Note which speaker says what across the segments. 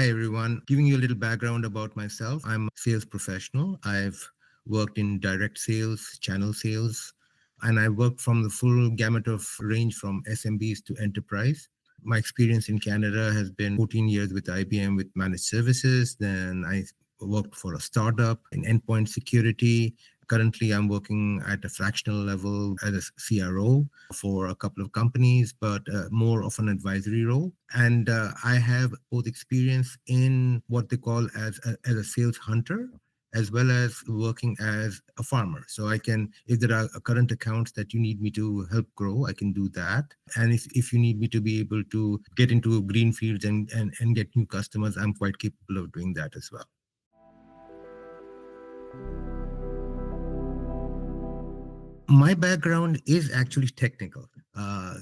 Speaker 1: everyone. Giving you a little background about myself. I'm a sales professional. I've worked in direct sales, channel sales, and I worked from the full gamut of range from SMBs to enterprise. My experience in Canada has been 14 years with IBM with managed services. Then I worked for a startup in endpoint security. Currently, I'm working at a fractional level as a CRO for a couple of companies, but more of an advisory role. And I have both experience in what they call as a sales hunter, as well as working as a farmer. So I can, if there are current accounts that you need me to help grow, I can do that. And if you need me to be able to get into green fields and get new customers, I'm quite capable of doing that as well. My background is actually technical.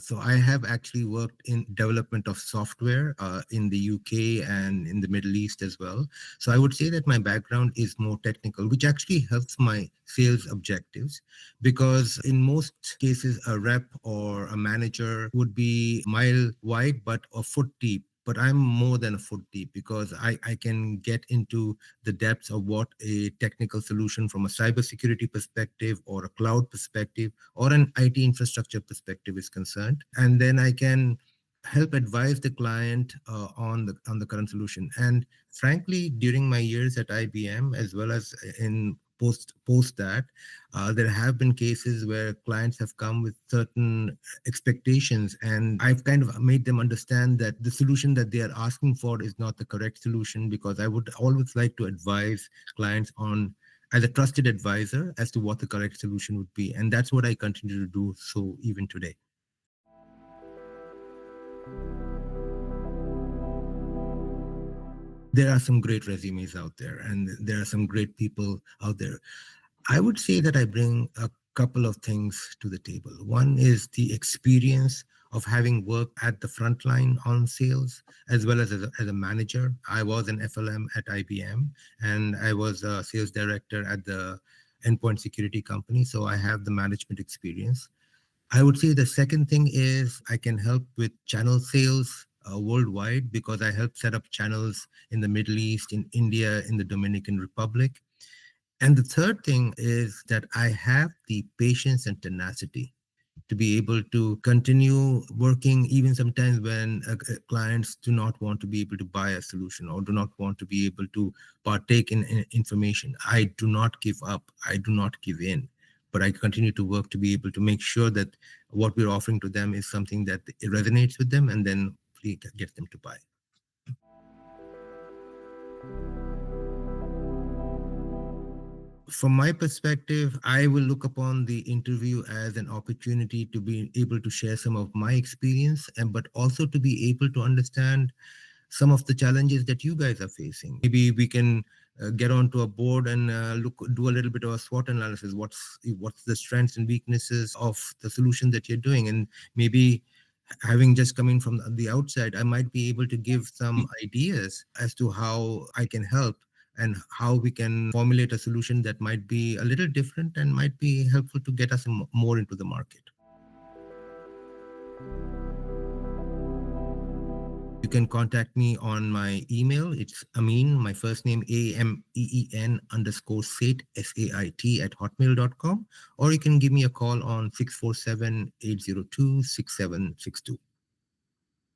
Speaker 1: So I have actually worked in development of software in the UK and in the Middle East as well. So I would say that my background is more technical, which actually helps my sales objectives, because in most cases, a rep or a manager would be mile wide, but a foot deep. But I'm more than a foot deep because I can get into the depths of what a technical solution from a cybersecurity perspective or a cloud perspective or an IT infrastructure perspective is concerned. And then I can help advise the client on the current solution. And frankly, during my years at IBM, as well as in post that, there have been cases where clients have come with certain expectations, and I've kind of made them understand that the solution that they are asking for is not the correct solution, because I would always like to advise clients on, as a trusted advisor, as to what the correct solution would be. And that's what I continue to do so even today. There are some great resumes out there, and there are some great people out there. I would say that I bring a couple of things to the table. One is the experience of having worked at the front line on sales, as well as as a manager. I was an FLM at IBM, and I was a sales director at the endpoint security company. So I have the management experience. I would say the second thing is I can help with channel sales worldwide, because I help set up channels in the Middle East, in India, in the Dominican Republic. And the third thing is that I have the patience and tenacity to be able to continue working, even sometimes when clients do not want to be able to buy a solution or do not want to be able to partake in information. I do not give up. I do not give in. But I continue to work to be able to make sure that what we're offering to them is something that resonates with them, and then get them to buy. From my perspective, I will look upon the interview as an opportunity to be able to share some of my experience, and but also to be able to understand some of the challenges that you guys are facing. Maybe we can get onto a board and do a little bit of a SWOT analysis. What's the strengths and weaknesses of the solution that you're doing, and maybe having just come in from the outside, I might be able to give some ideas as to how I can help and how we can formulate a solution that might be a little different and might be helpful to get us more into the market. You can contact me on my email. It's Ameen, my first name, AMEEN_SAIT, SAIT @hotmail.com. Or you can give me a call on 647-802-6762.